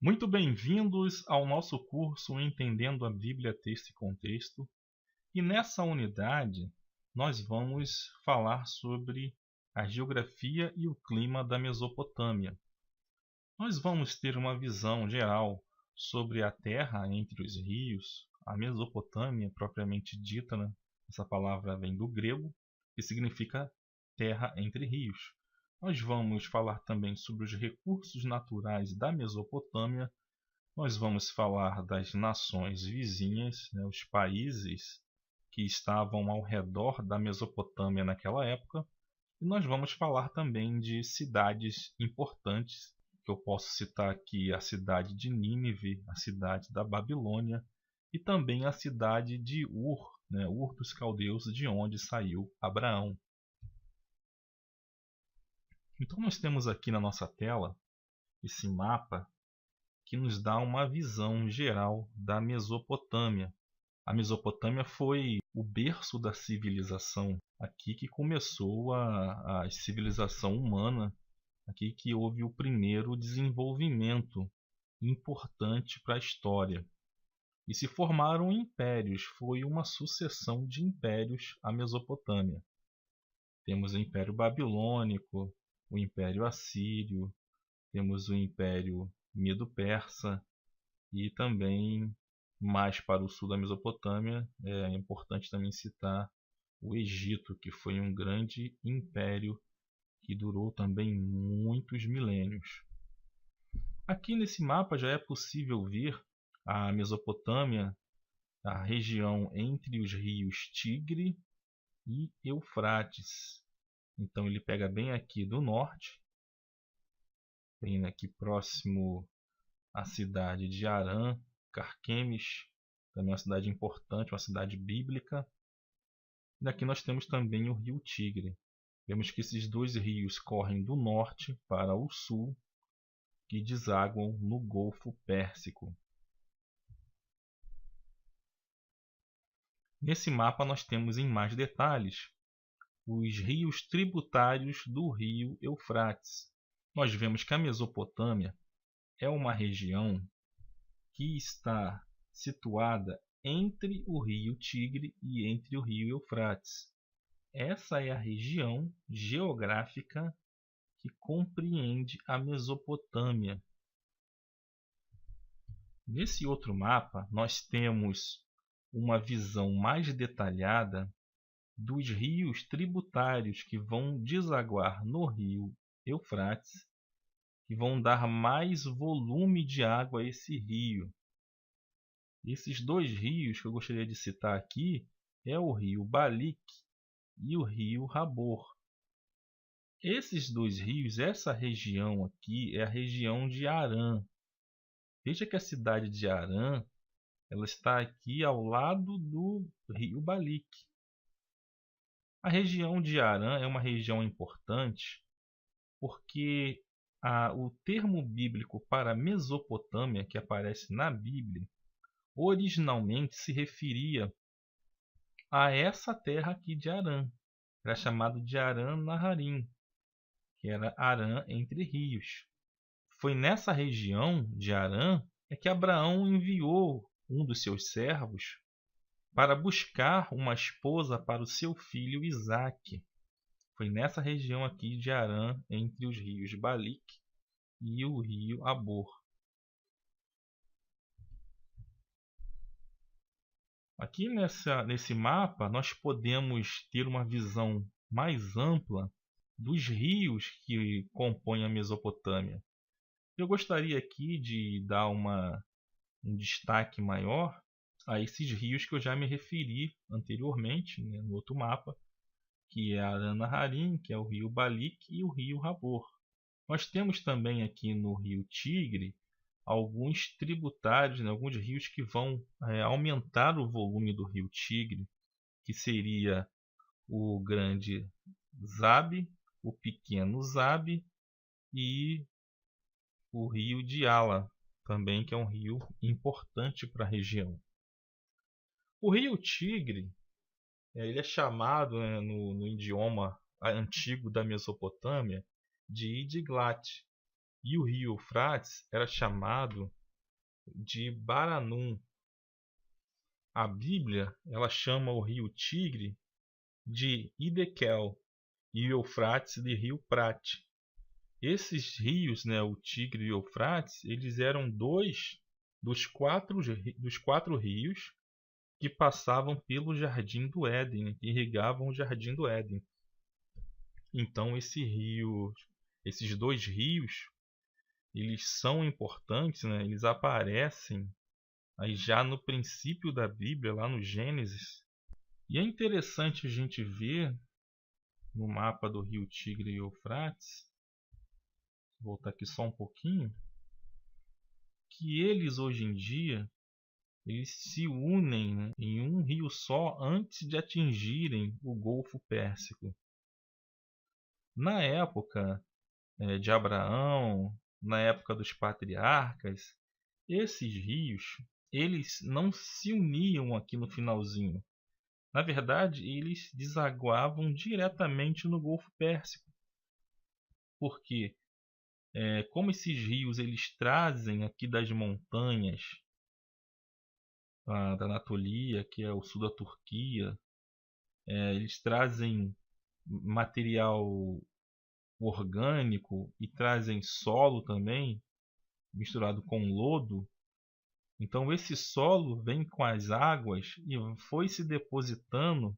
Muito bem-vindos ao nosso curso Entendendo a Bíblia, Texto e Contexto. E nessa unidade, nós vamos falar sobre a geografia e o clima da Mesopotâmia. Nós vamos ter uma visão geral sobre a terra entre os rios, a Mesopotâmia propriamente dita, né? Essa palavra vem do grego, que significa terra entre rios. Nós vamos falar também sobre os recursos naturais da Mesopotâmia. Nós vamos falar das nações vizinhas, né, os países que estavam ao redor da Mesopotâmia naquela época. E nós vamos falar também de cidades importantes, que eu posso citar aqui a cidade de Nínive, a cidade da Babilônia e também a cidade de Ur, né, Ur dos Caldeus, de onde saiu Abraão. Então nós temos aqui na nossa tela esse mapa que nos dá uma visão geral da Mesopotâmia. A Mesopotâmia foi o berço da civilização, aqui que começou a civilização humana, aqui que houve o primeiro desenvolvimento importante para a história. E se formaram impérios, foi uma sucessão de impérios a Mesopotâmia. Temos o Império Babilônico, o Império Assírio, temos o Império Medo-Persa e também, mais para o sul da Mesopotâmia, é importante também citar o Egito, que foi um grande império que durou também muitos milênios. Aqui nesse mapa já é possível ver a Mesopotâmia, a região entre os rios Tigre e Eufrates. Então ele pega bem aqui do norte, bem aqui próximo à cidade de Harã, Carquemes, também uma cidade importante, uma cidade bíblica. E aqui nós temos também o rio Tigre. Vemos que esses dois rios correm do norte para o sul, que desaguam no Golfo Pérsico. Nesse mapa nós temos em mais detalhes os rios tributários do rio Eufrates. Nós vemos que a Mesopotâmia é uma região que está situada entre o rio Tigre e entre o rio Eufrates. Essa é a região geográfica que compreende a Mesopotâmia. Nesse outro mapa, nós temos uma visão mais detalhada dos rios tributários que vão desaguar no rio Eufrates, que vão dar mais volume de água a esse rio. Esses dois rios que eu gostaria de citar aqui é o rio Balik e o rio Habor. Esses dois rios, essa região aqui é a região de Harã. Veja que a cidade de Harã ela está aqui ao lado do rio Balik. A região de Harã é uma região importante porque o termo bíblico para Mesopotâmia, que aparece na Bíblia, originalmente se referia a essa terra aqui de Harã. Era chamado de Harã Naharim, que era Harã entre rios. Foi nessa região de Harã que Abraão enviou um dos seus servos para buscar uma esposa para o seu filho Isaque. Foi nessa região aqui de Harã, entre os rios Balik e o rio Habor. Aqui nesse mapa, nós podemos ter uma visão mais ampla dos rios que compõem a Mesopotâmia. Eu gostaria aqui de dar um destaque maior a esses rios que eu já me referi anteriormente, né, no outro mapa, que é a Aranaharim, que é o rio Balik e o rio Habor. Nós temos também aqui no rio Tigre alguns tributários, né, alguns rios que vão aumentar o volume do rio Tigre, que seria o grande Zabe, o pequeno Zabe e o rio Diala, também que é um rio importante para a região. O rio Tigre ele é chamado, né, no idioma antigo da Mesopotâmia de Idglat. E o rio Eufrates era chamado de Baranum. A Bíblia ela chama o rio Tigre de Hidekel e o Eufrates de rio Prate. Esses rios, né, o Tigre e o Eufrates, eles eram dois dos quatro rios que passavam pelo Jardim do Éden, né, que irrigavam o Jardim do Éden. Então esses dois rios, eles são importantes, né? Eles aparecem aí já no princípio da Bíblia, lá no Gênesis. E é interessante a gente ver no mapa do rio Tigre e Eufrates, vou voltar aqui só um pouquinho, que eles hoje em dia eles se unem, né, em um rio só antes de atingirem o Golfo Pérsico. Na época de Abraão, na época dos patriarcas, esses rios eles não se uniam aqui no finalzinho. Na verdade, eles desaguavam diretamente no Golfo Pérsico. Porque, como esses rios eles trazem aqui das montanhas da Anatolia, que é o sul da Turquia, eles trazem material orgânico e trazem solo também, misturado com lodo. Então esse solo vem com as águas e foi se depositando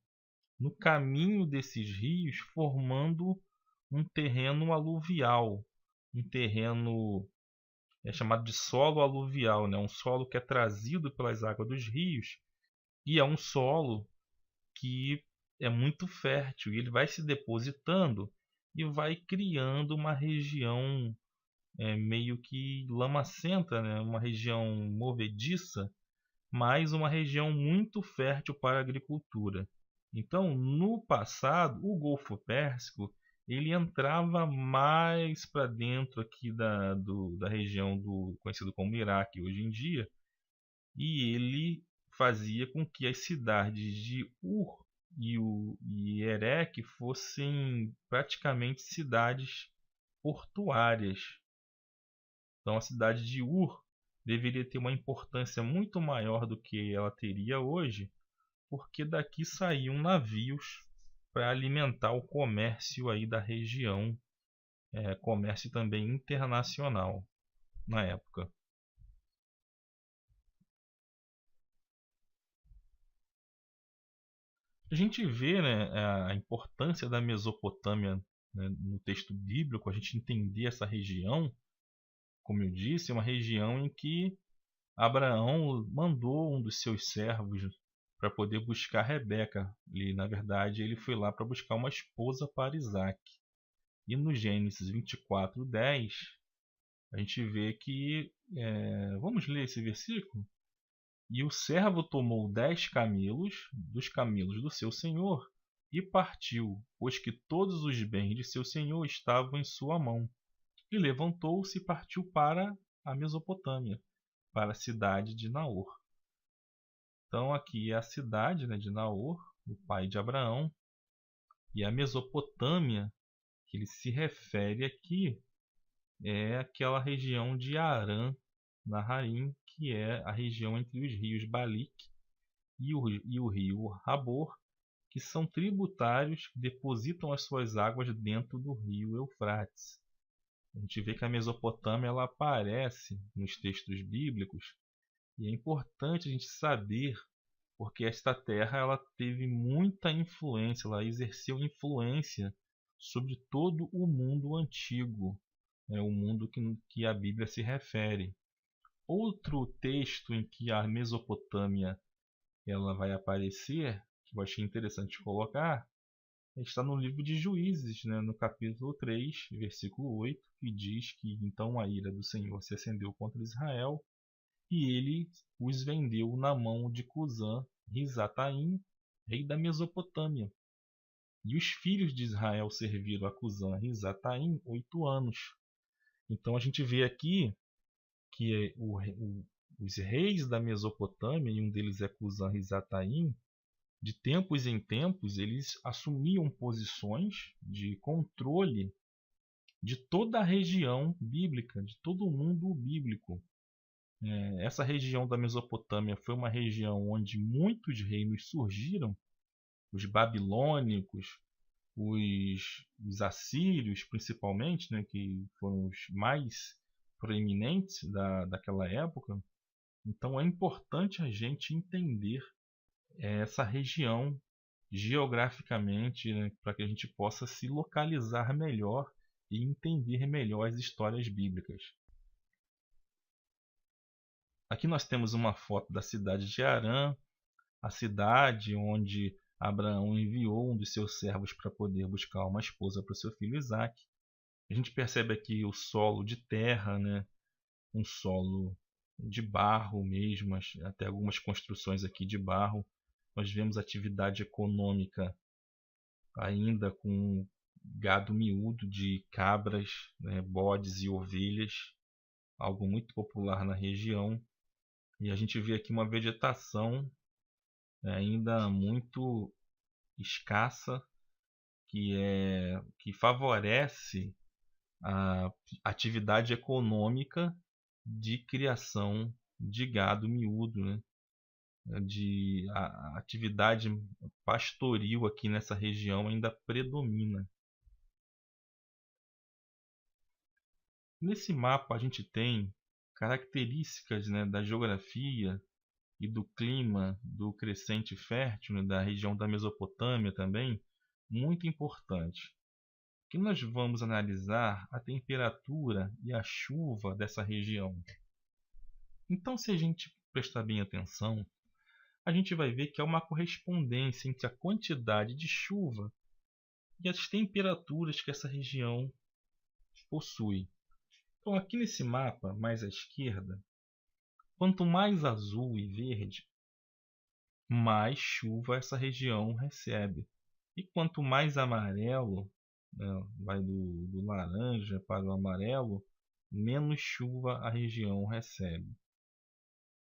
no caminho desses rios, formando um terreno aluvial, um terreno chamado de solo aluvial, né? Um solo que é trazido pelas águas dos rios e é um solo que é muito fértil e ele vai se depositando e vai criando uma região meio que lamacenta, né? Uma região movediça, mas uma região muito fértil para a agricultura. Então, no passado, o Golfo Pérsico ele entrava mais para dentro aqui da região do conhecido como Iraque hoje em dia, e ele fazia com que as cidades de Ur e Erech fossem praticamente cidades portuárias. Então a cidade de Ur deveria ter uma importância muito maior do que ela teria hoje, porque daqui saíam navios para alimentar o comércio aí da região, comércio também internacional na época. A gente vê, né, a importância da Mesopotâmia, né, no texto bíblico, a gente entender essa região, como eu disse, é uma região em que Abraão mandou um dos seus servos para poder buscar Rebeca. E, na verdade, ele foi lá para buscar uma esposa para Isaac. E no Gênesis 24:10, a gente vê que... vamos ler esse versículo? E o servo tomou 10 camelos dos camelos do seu senhor e partiu, pois que todos os bens de seu senhor estavam em sua mão. E levantou-se e partiu para a Mesopotâmia, para a cidade de Naor. Então aqui é a cidade, né, de Naor, o pai de Abraão, e a Mesopotâmia, que ele se refere aqui, é aquela região de Arã, Naharim, que é a região entre os rios Balik e o rio Habor, que são tributários que depositam as suas águas dentro do rio Eufrates. A gente vê que a Mesopotâmia ela aparece nos textos bíblicos e é importante a gente saber porque esta terra ela teve muita influência, ela exerceu influência sobre todo o mundo antigo, o mundo que a Bíblia se refere. Outro texto em que a Mesopotâmia ela vai aparecer, que eu achei interessante colocar, está no livro de Juízes, né, no capítulo 3, versículo 8, que diz que então a ira do Senhor se acendeu contra Israel e ele os vendeu na mão de Cusã Risataim, rei da Mesopotâmia. E os filhos de Israel serviram a Cusã Risataim 8 anos. Então a gente vê aqui que os reis da Mesopotâmia, e um deles é Cusã Risataim, de tempos em tempos eles assumiam posições de controle de toda a região bíblica, de todo o mundo bíblico. Essa região da Mesopotâmia foi uma região onde muitos reinos surgiram, os babilônicos, os assírios principalmente, né, que foram os mais proeminentes daquela época. Então é importante a gente entender essa região geograficamente, né, para que a gente possa se localizar melhor e entender melhor as histórias bíblicas. Aqui nós temos uma foto da cidade de Harã, a cidade onde Abraão enviou um dos seus servos para poder buscar uma esposa para o seu filho Isaque. A gente percebe aqui o solo de terra, né? Um solo de barro mesmo, até algumas construções aqui de barro. Nós vemos atividade econômica ainda com gado miúdo de cabras, né, bodes e ovelhas, algo muito popular na região. E a gente vê aqui uma vegetação ainda muito escassa que favorece a atividade econômica de criação de gado miúdo, né? A atividade pastoril aqui nessa região ainda predomina. Nesse mapa a gente tem características, né, da geografia e do clima do crescente fértil, né, da região da Mesopotâmia também, muito importante. Que nós vamos analisar a temperatura e a chuva dessa região. Então, se a gente prestar bem atenção, a gente vai ver que há uma correspondência entre a quantidade de chuva e as temperaturas que essa região possui. Então, aqui nesse mapa, mais à esquerda, quanto mais azul e verde, mais chuva essa região recebe. E quanto mais amarelo, né, vai do laranja para o amarelo, menos chuva a região recebe.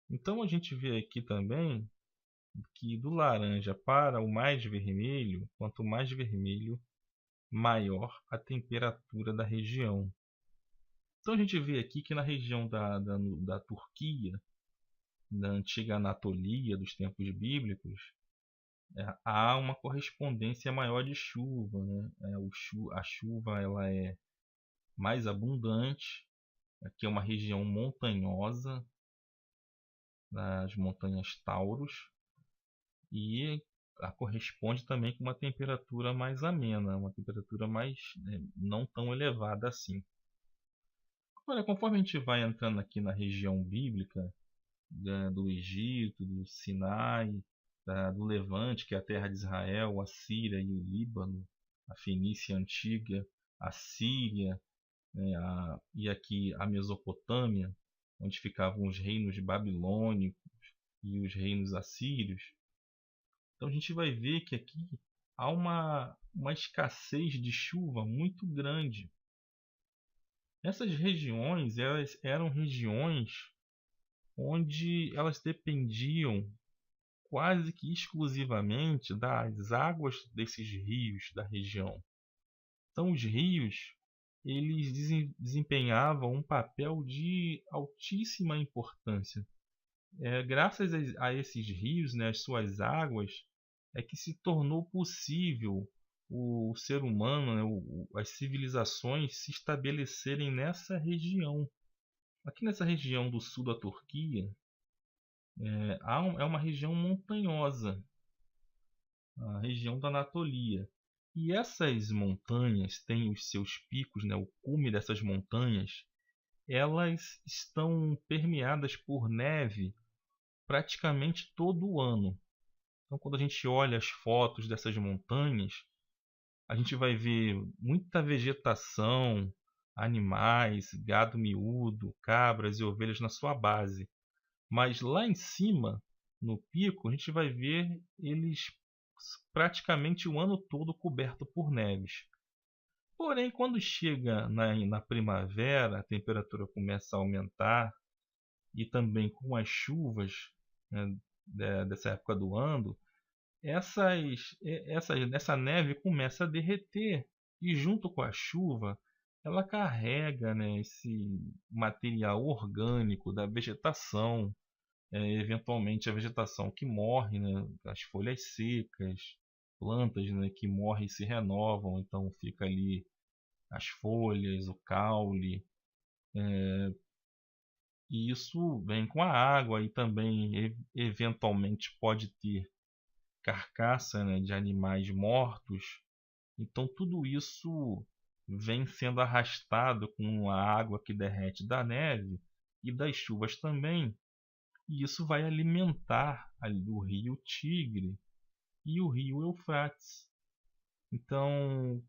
Então a gente vê aqui também que do laranja para o mais vermelho, quanto mais vermelho, maior a temperatura da região. Então a gente vê aqui que na região da Turquia, da antiga Anatolia, dos tempos bíblicos, há uma correspondência maior de chuva, né? A chuva ela é mais abundante. Aqui é uma região montanhosa, nas montanhas Taurus, e corresponde também com uma temperatura mais amena, uma temperatura mais, não tão elevada assim. Agora, conforme a gente vai entrando aqui na região bíblica, do Egito, do Sinai, do Levante, que é a terra de Israel, a Síria e o Líbano, a Fenícia antiga, a Síria, né, e aqui a Mesopotâmia, onde ficavam os reinos babilônicos e os reinos assírios. Então a gente vai ver que aqui há uma escassez de chuva muito grande. Essas regiões elas eram regiões onde elas dependiam quase que exclusivamente das águas desses rios da região. Então os rios eles desempenhavam um papel de altíssima importância. Graças a esses rios, né, as suas águas, é que se tornou possível o ser humano, né, as civilizações se estabelecerem nessa região. Aqui nessa região do sul da Turquia, é uma região montanhosa, a região da Anatolia. E essas montanhas têm os seus picos, né, o cume dessas montanhas, elas estão permeadas por neve praticamente todo o ano. Então, quando a gente olha as fotos dessas montanhas, a gente vai ver muita vegetação, animais, gado miúdo, cabras e ovelhas na sua base. Mas lá em cima, no pico, a gente vai ver eles praticamente o ano todo coberto por neves. Porém, quando chega na primavera, a temperatura começa a aumentar e também com as chuvas, né, dessa época do ano, essa neve começa a derreter e junto com a chuva ela carrega, né, esse material orgânico da vegetação, eventualmente a vegetação que morre, né, as folhas secas, plantas, né, que morrem e se renovam, então fica ali as folhas, o caule, e isso vem com a água e também eventualmente pode ter carcaça, né, de animais mortos. Então tudo isso vem sendo arrastado com a água que derrete da neve e das chuvas também, e isso vai alimentar ali o rio Tigre e o rio Eufrates. Então,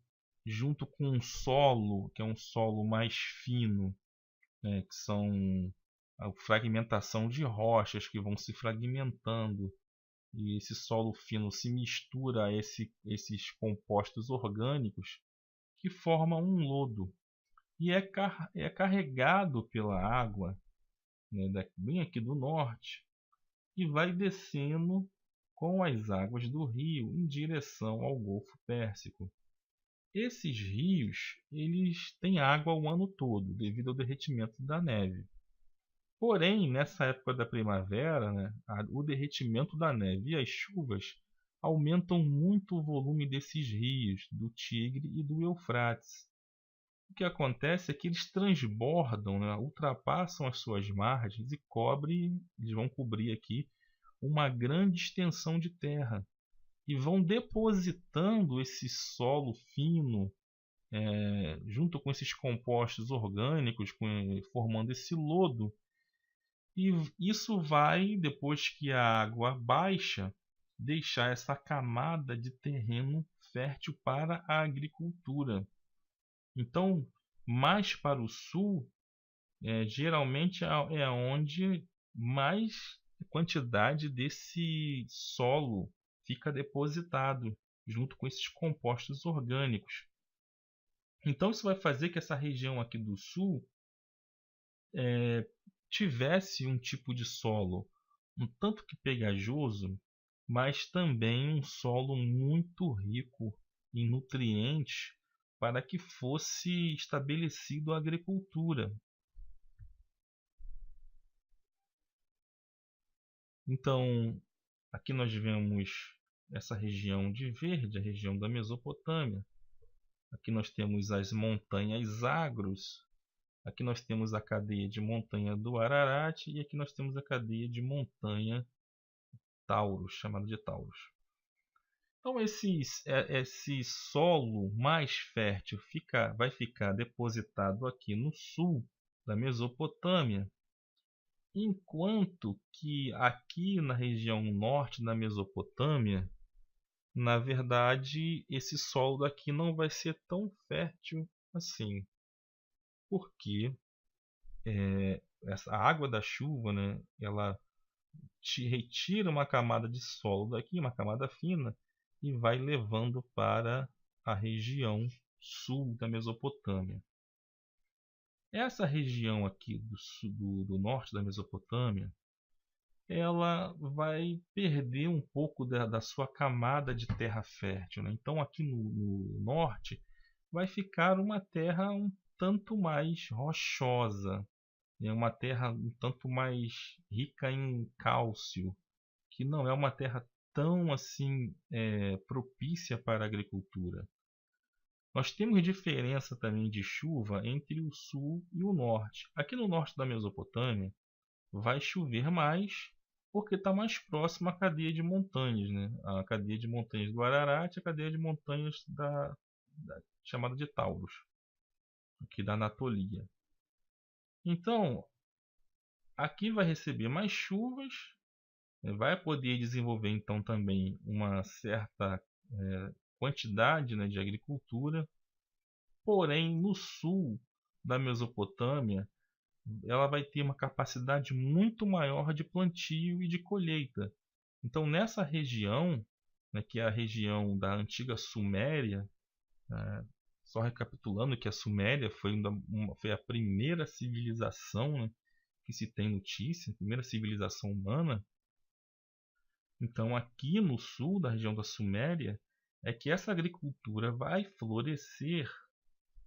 junto com um solo, que é um solo mais fino, né, que são a fragmentação de rochas que vão se fragmentando, e esse solo fino se mistura a esses compostos orgânicos que formam um lodo e é carregado pela água, né, bem aqui do norte, e vai descendo com as águas do rio em direção ao Golfo Pérsico. Esses rios, eles têm água o ano todo, devido ao derretimento da neve. Porém, nessa época da primavera, né, o derretimento da neve e as chuvas aumentam muito o volume desses rios, do Tigre e do Eufrates. O que acontece é que eles transbordam, né, ultrapassam as suas margens e eles vão cobrir aqui uma grande extensão de terra e vão depositando esse solo fino, junto com esses compostos orgânicos, formando esse lodo. E isso vai, depois que a água baixa, deixar essa camada de terreno fértil para a agricultura. Então, mais para o sul, geralmente é onde mais quantidade desse solo fica depositado, junto com esses compostos orgânicos. Então, isso vai fazer que essa região aqui do sul tivesse um tipo de solo um tanto que pegajoso, mas também um solo muito rico em nutrientes para que fosse estabelecido a agricultura. Então, aqui nós vemos essa região de verde, a região da Mesopotâmia. Aqui nós temos as montanhas Zagros. Aqui nós temos a cadeia de montanha do Ararat e aqui nós temos a cadeia de montanha Taurus, chamada de Taurus. Então esse solo mais fértil vai ficar depositado aqui no sul da Mesopotâmia, enquanto que aqui na região norte da Mesopotâmia, na verdade, esse solo daqui não vai ser tão fértil assim, porque essa água da chuva, né, ela te retira uma camada de solo daqui, uma camada fina, e vai levando para a região sul da Mesopotâmia. Essa região aqui do norte da Mesopotâmia, ela vai perder um pouco da sua camada de terra fértil, né? Então aqui no norte vai ficar uma terra um tanto mais rochosa, é uma terra um tanto mais rica em cálcio, que não é uma terra tão assim propícia para a agricultura. Nós temos diferença também de chuva entre o sul e o norte. Aqui no norte da Mesopotâmia vai chover mais porque está mais próximo à cadeia de montanhas, né? A cadeia de montanhas do Ararat e a cadeia de montanhas chamada de Taurus, aqui da Anatolia. Então, aqui vai receber mais chuvas, vai poder desenvolver então também uma certa quantidade, né, de agricultura. Porém, no sul da Mesopotâmia, ela vai ter uma capacidade muito maior de plantio e de colheita. Então, nessa região, né, que é a região da antiga Suméria, só recapitulando que a Suméria foi a primeira civilização, né, que se tem notícia, a primeira civilização humana. Então, aqui no sul da região da Suméria, é que essa agricultura vai florescer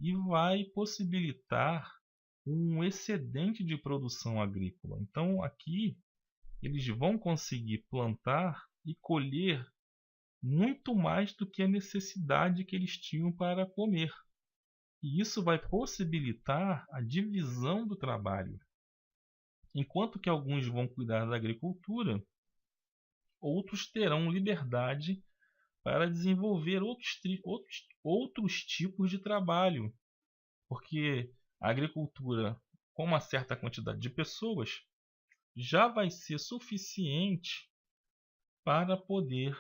e vai possibilitar um excedente de produção agrícola. Então, aqui eles vão conseguir plantar e colher muito mais do que a necessidade que eles tinham para comer. E isso vai possibilitar a divisão do trabalho. Enquanto que alguns vão cuidar da agricultura, outros terão liberdade para desenvolver outros tipos de trabalho. Porque a agricultura, com uma certa quantidade de pessoas, já vai ser suficiente para poder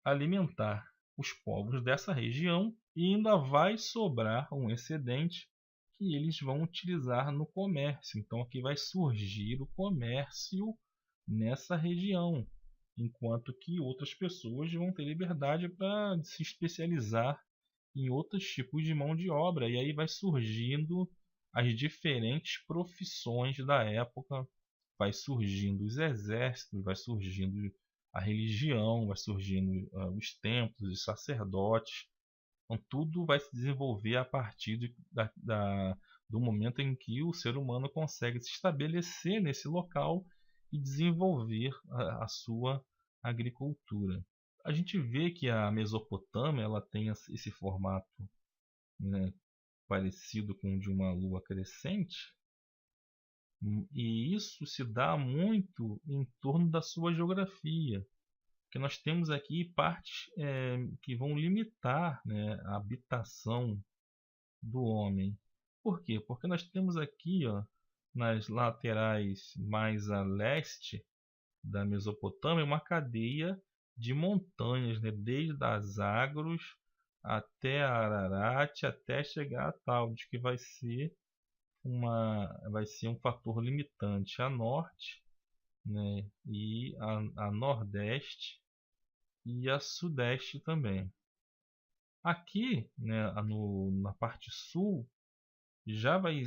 alimentar os povos dessa região e ainda vai sobrar um excedente que eles vão utilizar no comércio. Então aqui vai surgir o comércio nessa região, enquanto que outras pessoas vão ter liberdade para se especializar em outros tipos de mão de obra, e aí vai surgindo as diferentes profissões da época, vai surgindo os exércitos, vai surgindo a religião, vai surgindo os templos, os sacerdotes. Então tudo vai se desenvolver a partir do momento em que o ser humano consegue se estabelecer nesse local e desenvolver a sua agricultura. A gente vê que a Mesopotâmia ela tem esse formato, né, parecido com o de uma lua crescente, e isso se dá muito em torno da sua geografia, que nós temos aqui partes que vão limitar, né, a habitação do homem. Por quê? Porque nós temos aqui, ó, nas laterais mais a leste da Mesopotâmia, uma cadeia de montanhas, né, desde as Zagros até a Ararat, até chegar a Taurus, que vai ser um fator limitante a norte, né, e a nordeste e a sudeste também. Aqui, né, na parte sul,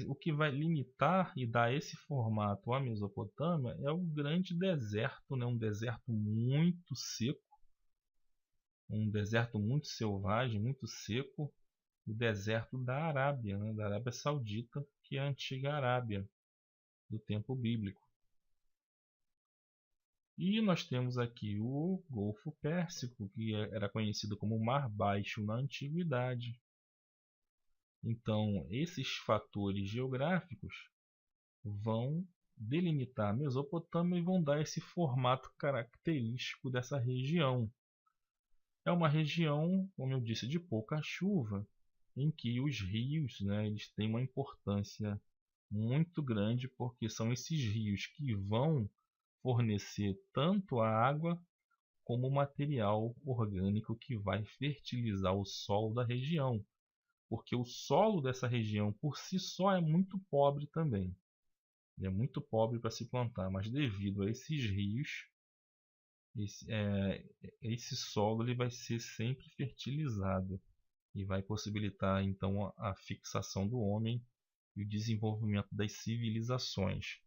o que vai limitar e dar esse formato à Mesopotâmia é o grande deserto, né, um deserto muito seco, um deserto muito selvagem, muito seco, o deserto da Arábia, né, da Arábia Saudita, que é a antiga Arábia do tempo bíblico. E nós temos aqui o Golfo Pérsico, que era conhecido como Mar Baixo na Antiguidade. Então, esses fatores geográficos vão delimitar a Mesopotâmia e vão dar esse formato característico dessa região. É uma região, como eu disse, de pouca chuva, em que os rios, né, eles têm uma importância muito grande, porque são esses rios que vão fornecer tanto a água como o material orgânico que vai fertilizar o solo da região, porque o solo dessa região por si só é muito pobre também. Ele é muito pobre para se plantar, mas devido a esses rios, esse solo ele vai ser sempre fertilizado e vai possibilitar então a fixação do homem e o desenvolvimento das civilizações.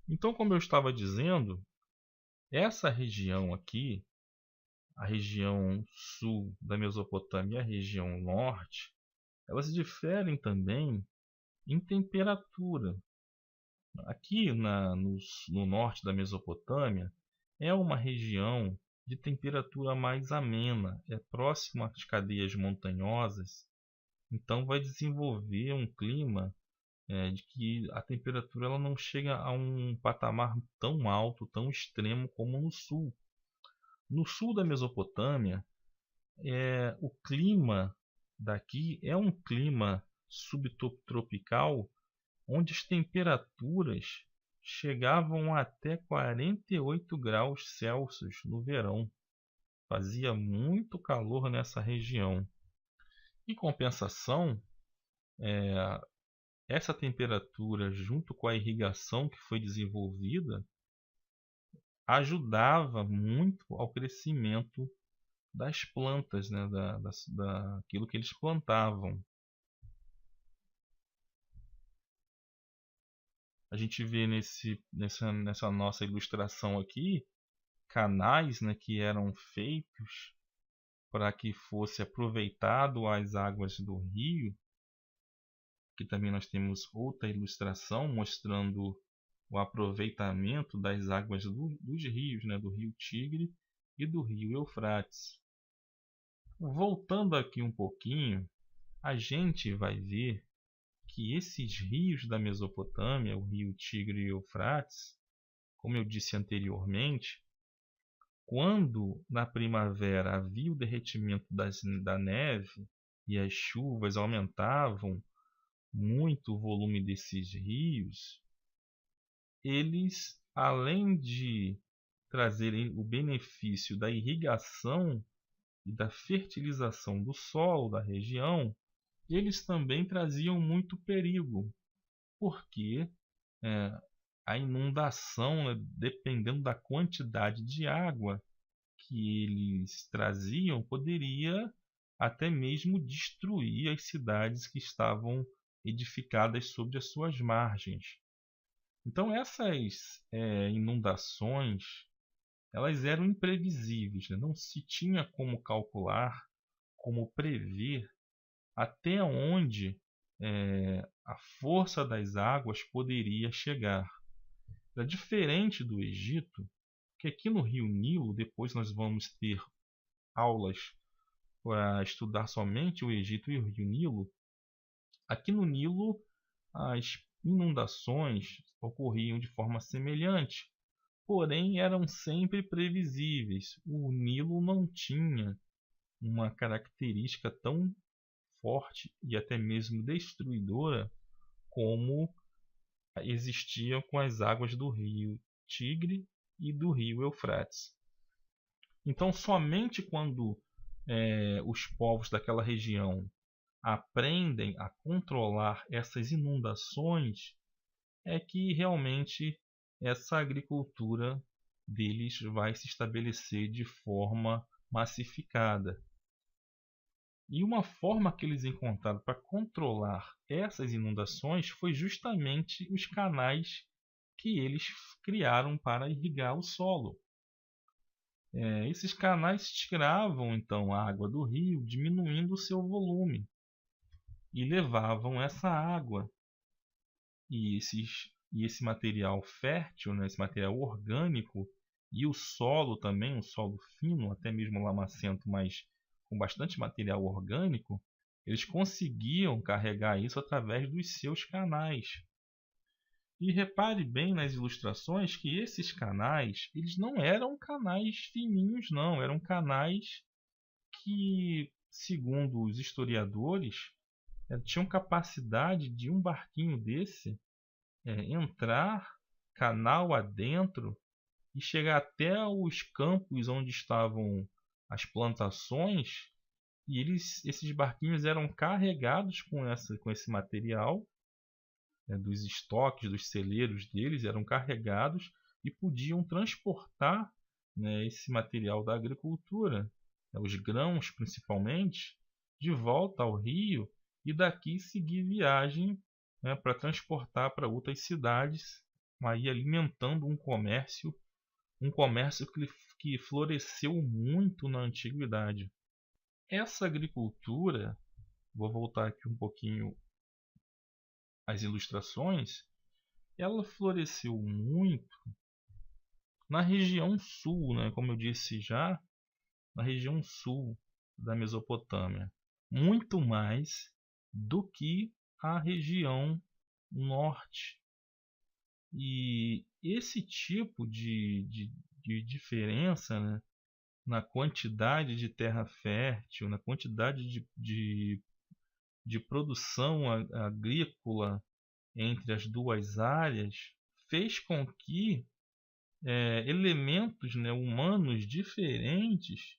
Então, como eu estava dizendo, essa região aqui, a região sul da Mesopotâmia e a região norte, elas diferem também em temperatura. Aqui no norte da Mesopotâmia é uma região de temperatura mais amena, é próxima às cadeias montanhosas, então vai desenvolver um clima de que a temperatura ela não chega a um patamar tão alto, tão extremo como no sul. No sul da Mesopotâmia, o clima daqui é um clima subtropical, onde as temperaturas chegavam até 48 graus Celsius no verão. Fazia muito calor nessa região. Em compensação, essa temperatura, junto com a irrigação que foi desenvolvida, ajudava muito ao crescimento das plantas, né, daquilo que eles plantavam. A gente vê nessa nossa ilustração aqui canais, né, que eram feitos para que fosse aproveitado as águas do rio Aqui também nós temos outra ilustração mostrando o aproveitamento das águas dos rios, né, do rio Tigre e do rio Eufrates. Voltando aqui um pouquinho, a gente vai ver que esses rios da Mesopotâmia, o rio Tigre e Eufrates, como eu disse anteriormente, quando na primavera havia o derretimento da neve e as chuvas aumentavam muito o volume desses rios, eles, além de trazerem o benefício da irrigação e da fertilização do solo da região, eles também traziam muito perigo, porque a inundação, dependendo da quantidade de água que eles traziam, poderia até mesmo destruir as cidades que estavam edificadas sobre as suas margens. Então essas inundações, elas eram imprevisíveis, né? Não se tinha como calcular, como prever até onde a força das águas poderia chegar. Era diferente do Egito, que aqui no Rio Nilo, depois nós vamos ter aulas para estudar somente o Egito e o Rio Nilo. Aqui no Nilo, as inundações ocorriam de forma semelhante, porém eram sempre previsíveis. O Nilo não tinha uma característica tão forte e até mesmo destruidora como existia com as águas do rio Tigre e do rio Eufrates. Então, somente quando os povos daquela região aprendem a controlar essas inundações é que realmente essa agricultura deles vai se estabelecer de forma massificada. E uma forma que eles encontraram para controlar essas inundações foi justamente os canais que eles criaram para irrigar o solo. Esses canais tiravam então a água do rio, diminuindo o seu volume, e levavam essa água e esse material fértil, né, esse material orgânico, e o solo também, um solo fino, até mesmo lamacento, mas com bastante material orgânico, eles conseguiam carregar isso através dos seus canais. E repare bem nas ilustrações que esses canais, eles não eram canais fininhos, não, eram canais que, segundo os historiadores, tinham capacidade de um barquinho desse entrar canal adentro e chegar até os campos onde estavam as plantações, e esses barquinhos eram carregados com esse material, dos estoques, dos celeiros deles, eram carregados e podiam transportar, né, esse material da agricultura, os grãos principalmente, de volta ao rio e daqui seguir viagem, né, para transportar para outras cidades, aí alimentando um comércio que floresceu muito na antiguidade. Essa agricultura, vou voltar aqui um pouquinho às ilustrações, ela floresceu muito na região sul, né, como eu disse já, na região sul da Mesopotâmia, muito mais do que a região norte. E esse tipo de diferença, né, na quantidade de terra fértil, na quantidade de produção agrícola entre as duas áreas, fez com que elementos, né, humanos diferentes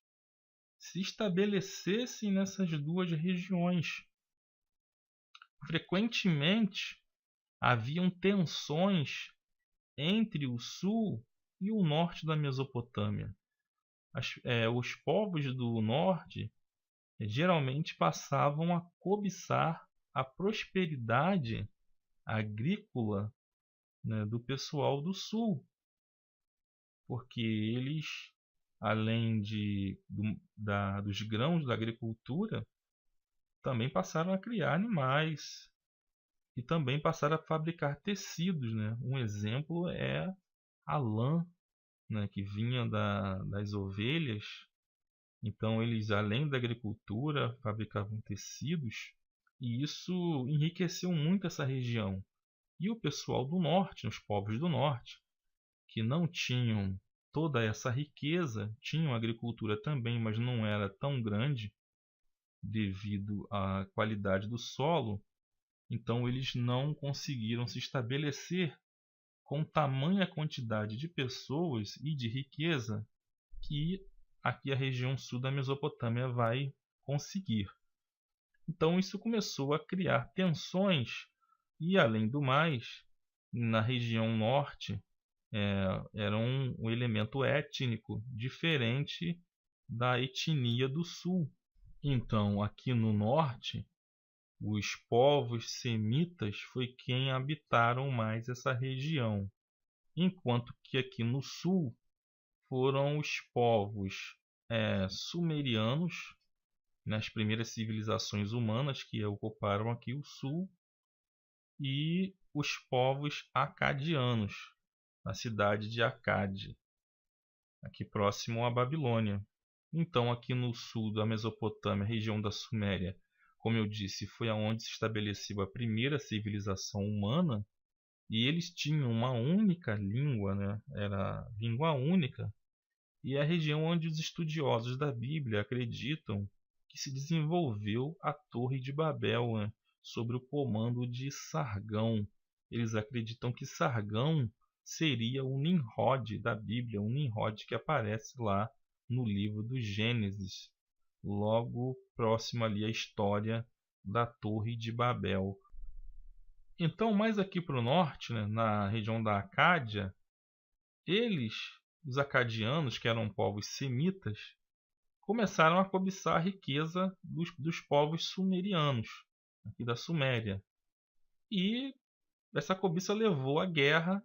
se estabelecessem nessas duas regiões. Frequentemente haviam tensões entre o sul e o norte da Mesopotâmia. Os povos do norte geralmente passavam a cobiçar a prosperidade agrícola, né, do pessoal do sul, porque eles, além dos grãos da agricultura, também passaram a criar animais, e também passaram a fabricar tecidos, né? Um exemplo é a lã, né, que vinha das ovelhas. Então eles, além da agricultura, fabricavam tecidos, e isso enriqueceu muito essa região. E o pessoal do norte, os povos do norte, que não tinham toda essa riqueza, tinham agricultura também, mas não era tão grande devido à qualidade do solo, então eles não conseguiram se estabelecer com tamanha quantidade de pessoas e de riqueza que aqui a região sul da Mesopotâmia vai conseguir. Então isso começou a criar tensões e, além do mais, na região norte era um elemento étnico diferente da etnia do sul. Então, aqui no norte, os povos semitas foi quem habitaram mais essa região, enquanto que aqui no sul foram os povos sumerianos, nas primeiras civilizações humanas que ocuparam aqui o sul, e os povos acadianos, na cidade de Acade, aqui próximo à Babilônia. Então, aqui no sul da Mesopotâmia, região da Suméria, como eu disse, foi aonde se estabeleceu a primeira civilização humana, e eles tinham uma única língua, né? Era língua única, e é a região onde os estudiosos da Bíblia acreditam que se desenvolveu a Torre de Babel, né? Sob o comando de Sargão. Eles acreditam que Sargão seria o Nimrod da Bíblia, um Nimrod que aparece lá no livro do Gênesis, logo próximo ali à história da Torre de Babel. Então, mais aqui para o norte, né, na região da Acádia, eles, os acadianos, que eram povos semitas, começaram a cobiçar a riqueza dos povos sumerianos, aqui da Suméria. E essa cobiça levou à guerra.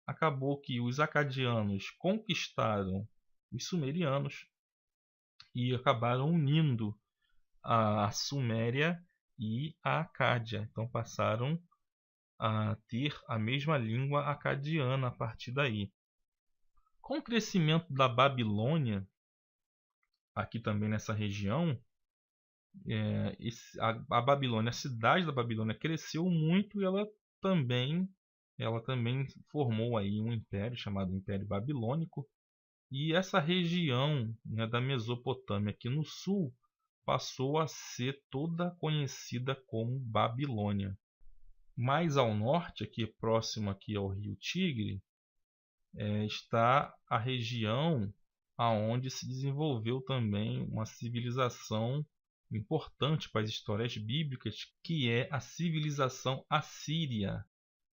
Acabou que os acadianos conquistaram os sumerianos e acabaram unindo a Suméria e a Acádia. Então passaram a ter a mesma língua acadiana a partir daí. Com o crescimento da Babilônia, aqui também nessa região, a Babilônia, a cidade da Babilônia cresceu muito, e ela também formou aí um império chamado Império Babilônico. E essa região, né, da Mesopotâmia aqui no sul passou a ser toda conhecida como Babilônia. Mais ao norte, aqui próximo aqui ao rio Tigre, está a região aonde se desenvolveu também uma civilização importante para as histórias bíblicas, que é a civilização assíria.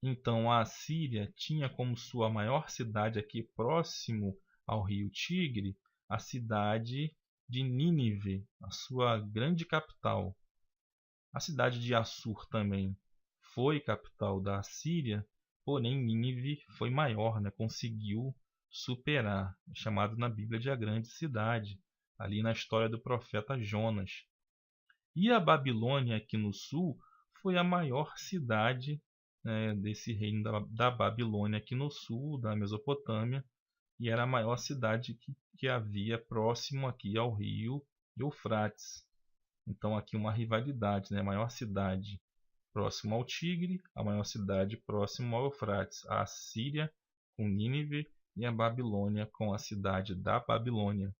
Então a Assíria tinha como sua maior cidade aqui próximo ao rio Tigre a cidade de Nínive, a sua grande capital. A cidade de Assur também foi capital da Assíria, porém Nínive foi maior, né? Conseguiu superar, chamado na Bíblia de a grande cidade, ali na história do profeta Jonas. E a Babilônia aqui no sul foi a maior cidade desse reino da Babilônia aqui no sul da Mesopotâmia, e era a maior cidade que havia próximo aqui ao rio Eufrates. Então aqui uma rivalidade, né? A maior cidade próximo ao Tigre, a maior cidade próximo ao Eufrates, a Assíria com Nínive e a Babilônia com a cidade da Babilônia.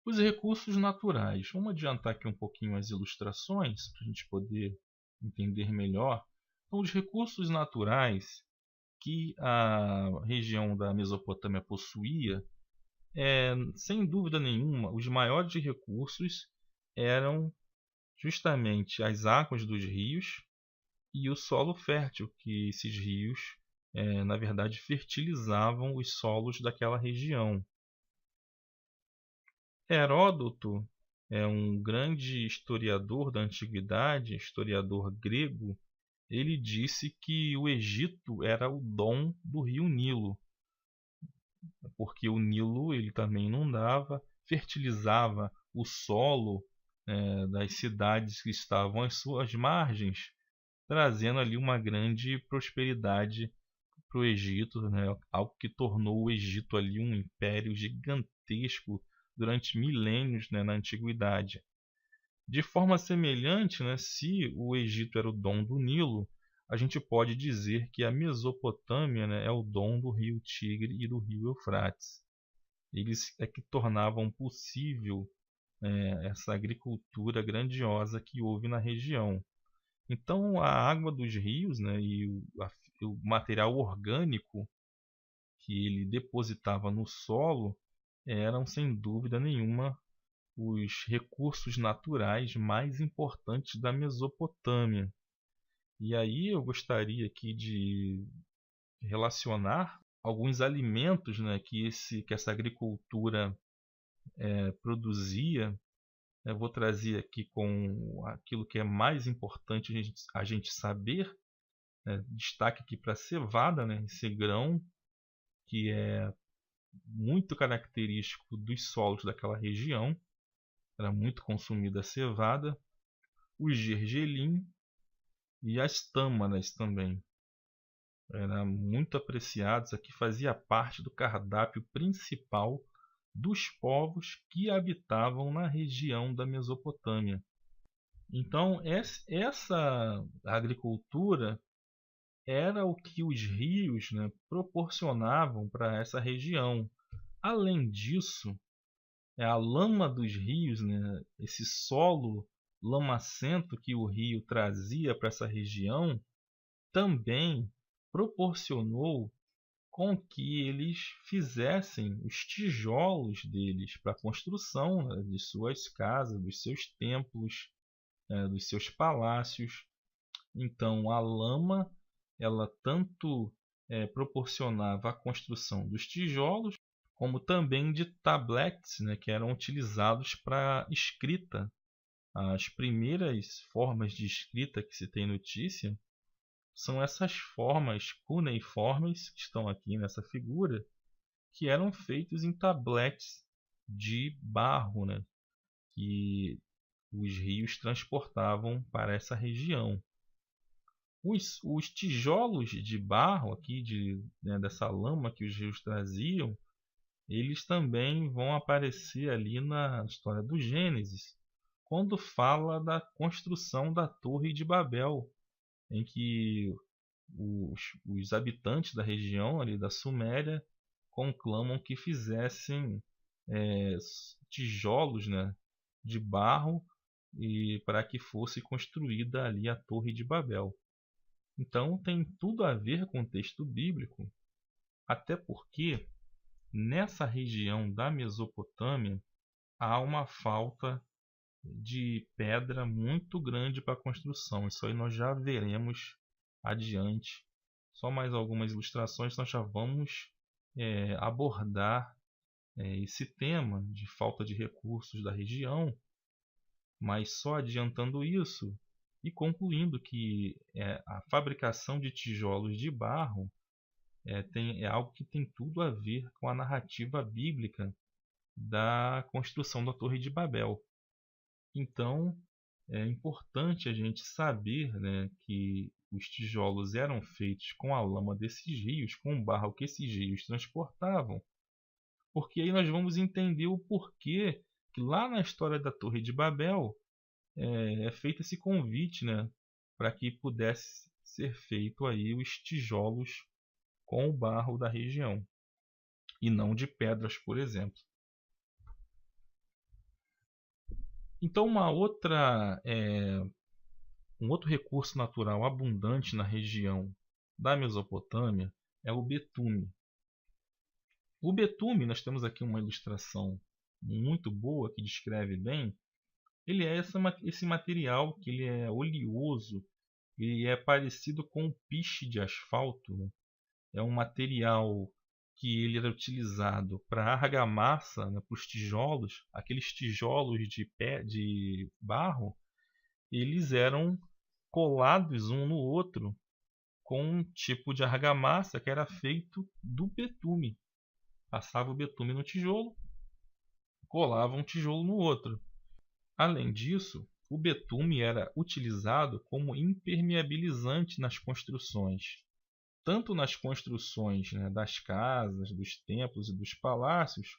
Os recursos naturais. Vamos adiantar aqui um pouquinho as ilustrações para a gente poder entender melhor. Então, os recursos naturais que a região da Mesopotâmia possuía, sem dúvida nenhuma, os maiores recursos eram justamente as águas dos rios e o solo fértil, que esses rios, na verdade, fertilizavam os solos daquela região. Heródoto é um grande historiador da antiguidade, historiador grego. Ele disse que o Egito era o dom do rio Nilo, porque o Nilo ele também inundava, fertilizava o solo das cidades que estavam às suas margens, trazendo ali uma grande prosperidade para o Egito, né? Algo que tornou o Egito ali um império gigantesco durante milênios, né, na antiguidade. De forma semelhante, né, se o Egito era o dom do Nilo, a gente pode dizer que a Mesopotâmia, né, é o dom do rio Tigre e do rio Eufrates. Eles é que tornavam possível essa agricultura grandiosa que houve na região. Então, a água dos rios, né, e o material orgânico que ele depositava no solo eram, sem dúvida nenhuma, os recursos naturais mais importantes da Mesopotâmia. E aí eu gostaria aqui de relacionar alguns alimentos, né, que essa agricultura produzia. Eu vou trazer aqui com aquilo que é mais importante a gente saber. Destaque aqui para a cevada, né, esse grão que é muito característico dos solos daquela região. Era muito consumida a cevada, o gergelim e as tâmaras também. Eram muito apreciados, aqui fazia parte do cardápio principal dos povos que habitavam na região da Mesopotâmia. Então, essa agricultura era o que os rios, né, proporcionavam para essa região. Além disso, a lama dos rios, né, esse solo lamacento que o rio trazia para essa região, também proporcionou com que eles fizessem os tijolos deles para a construção, né, de suas casas, dos seus templos, dos seus palácios. Então, a lama, ela tanto proporcionava a construção dos tijolos, como também de tabletes, né, que eram utilizados para escrita. As primeiras formas de escrita que se tem notícia são essas formas cuneiformes que estão aqui nessa figura, que eram feitos em tabletes de barro, né, que os rios transportavam para essa região. Os tijolos de barro aqui, dessa lama que os rios traziam, eles também vão aparecer ali na história do Gênesis, quando fala da construção da Torre de Babel, em que os habitantes da região ali da Suméria conclamam que fizessem tijolos, né, de barro e para que fosse construída ali a Torre de Babel. Então tem tudo a ver com o texto bíblico, até porque nessa região da Mesopotâmia há uma falta de pedra muito grande para a construção. Isso aí nós já veremos adiante. Só mais algumas ilustrações, nós já vamos abordar esse tema de falta de recursos da região, mas só adiantando isso e concluindo que a fabricação de tijolos de barro é algo que tem tudo a ver com a narrativa bíblica da construção da Torre de Babel. Então, é importante a gente saber, né, que os tijolos eram feitos com a lama desses rios, com o barro que esses rios transportavam, porque aí nós vamos entender o porquê que lá na história da Torre de Babel é feito esse convite, né, para que pudesse ser feito aí os tijolos com o barro da região e não de pedras, por exemplo. Então, um outro recurso natural abundante na região da Mesopotâmia é o betume. O betume, nós temos aqui uma ilustração muito boa que descreve bem. Ele é esse material que ele é oleoso, ele é parecido com o piche de asfalto, né? É um material que ele era utilizado para argamassa, né, para os tijolos. Aqueles tijolos de barro, eles eram colados um no outro com um tipo de argamassa que era feito do betume. Passava o betume no tijolo, colava um tijolo no outro. Além disso, o betume era utilizado como impermeabilizante nas construções, tanto nas construções, né, das casas, dos templos e dos palácios,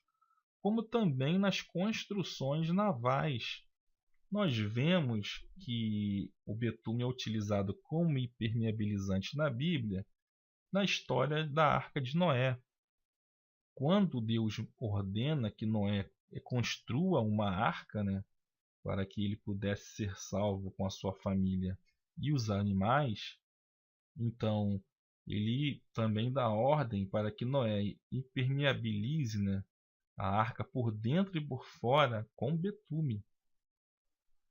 como também nas construções navais. Nós vemos que o betume é utilizado como impermeabilizante na Bíblia, na história da Arca de Noé. Quando Deus ordena que Noé construa uma arca, né, para que ele pudesse ser salvo com a sua família e os animais, então ele também dá ordem para que Noé impermeabilize, né, a arca por dentro e por fora com betume.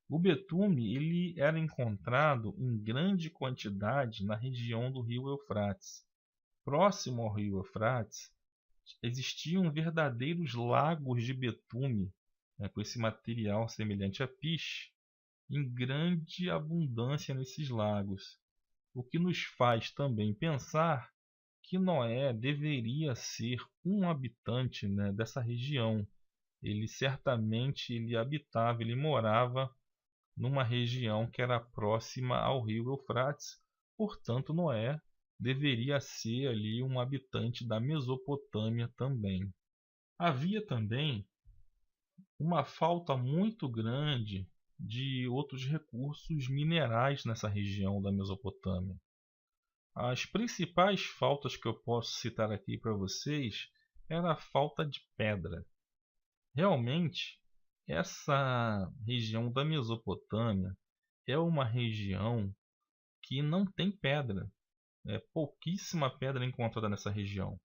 O betume ele era encontrado em grande quantidade na região do rio Eufrates. Próximo ao rio Eufrates, existiam verdadeiros lagos de betume, né, com esse material semelhante a piche, em grande abundância nesses lagos, o que nos faz também pensar que Noé deveria ser um habitante, né, dessa região. Ele certamente habitava, ele morava numa região que era próxima ao rio Eufrates, portanto Noé deveria ser ali um habitante da Mesopotâmia também. Havia também uma falta muito grande de outros recursos minerais nessa região da Mesopotâmia. As principais faltas que eu posso citar aqui para vocês era a falta de pedra. Realmente, essa região da Mesopotâmia é uma região que não tem pedra. É pouquíssima pedra encontrada nessa região.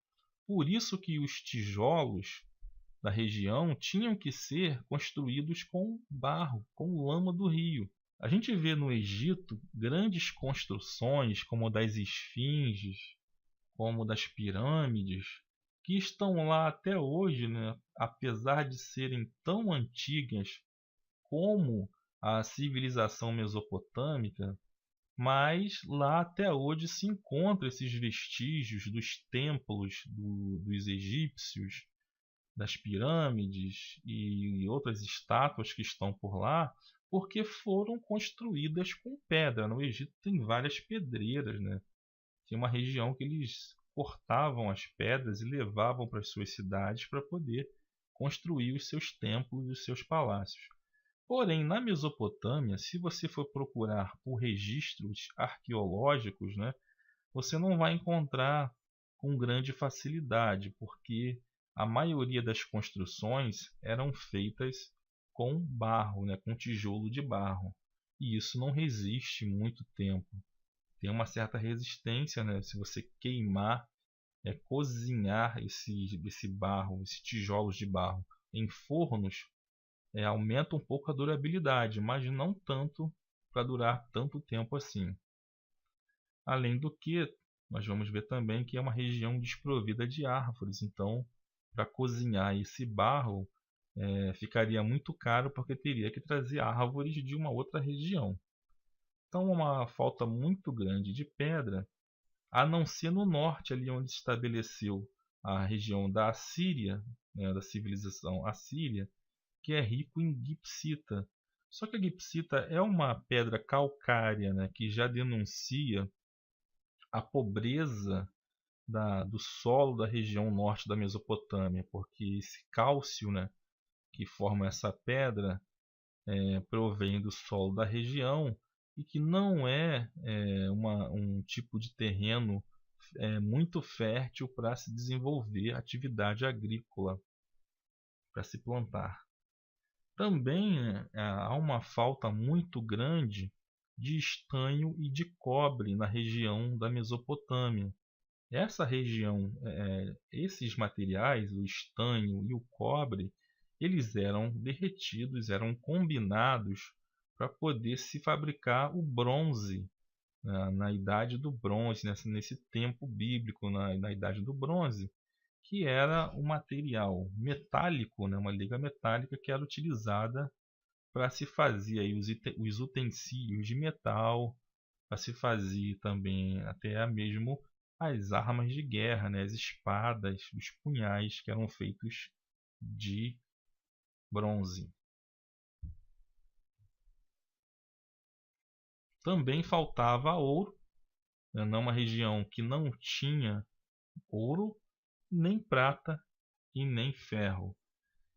Por isso que os tijolos da região tinham que ser construídos com barro, com lama do rio. A gente vê no Egito grandes construções, como das esfinges, como das pirâmides, que estão lá até hoje, né? Apesar de serem tão antigas como a civilização mesopotâmica, mas lá até hoje se encontram esses vestígios dos templos dos egípcios, das pirâmides e outras estátuas que estão por lá, porque foram construídas com pedra. No Egito tem várias pedreiras, né? Tem uma região que eles cortavam as pedras e levavam para as suas cidades para poder construir os seus templos e os seus palácios. Porém, na Mesopotâmia, se você for procurar por registros arqueológicos, né, você não vai encontrar com grande facilidade, porque a maioria das construções eram feitas com barro, né, com tijolo de barro. E isso não resiste muito tempo. Tem uma certa resistência, né, se você queimar, cozinhar esse barro, esses tijolos de barro em fornos, aumenta um pouco a durabilidade, mas não tanto para durar tanto tempo assim. Além do que, nós vamos ver também que é uma região desprovida de árvores, então para cozinhar esse barro ficaria muito caro porque teria que trazer árvores de uma outra região. Então, uma falta muito grande de pedra, a não ser no norte, ali onde se estabeleceu a região da Assíria, né, da civilização assíria, que é rico em gipsita. Só que a gipsita é uma pedra calcária, né, que já denuncia a pobreza do solo da região norte da Mesopotâmia, porque esse cálcio, né, que forma essa pedra provém do solo da região e que não um tipo de terreno muito fértil para se desenvolver atividade agrícola, para se plantar. Também há uma falta muito grande de estanho e de cobre na região da Mesopotâmia. Essa região, esses materiais, o estanho e o cobre, eles eram derretidos, eram combinados para poder se fabricar o bronze, na Idade do Bronze, nesse tempo bíblico, na Idade do Bronze, que era um material metálico, né, uma liga metálica que era utilizada para se fazer aí os utensílios de metal, para se fazer também até mesmo as armas de guerra, né, as espadas, os punhais que eram feitos de bronze. também faltava ouro, né, numa região que não tinha ouro, nem prata e nem ferro.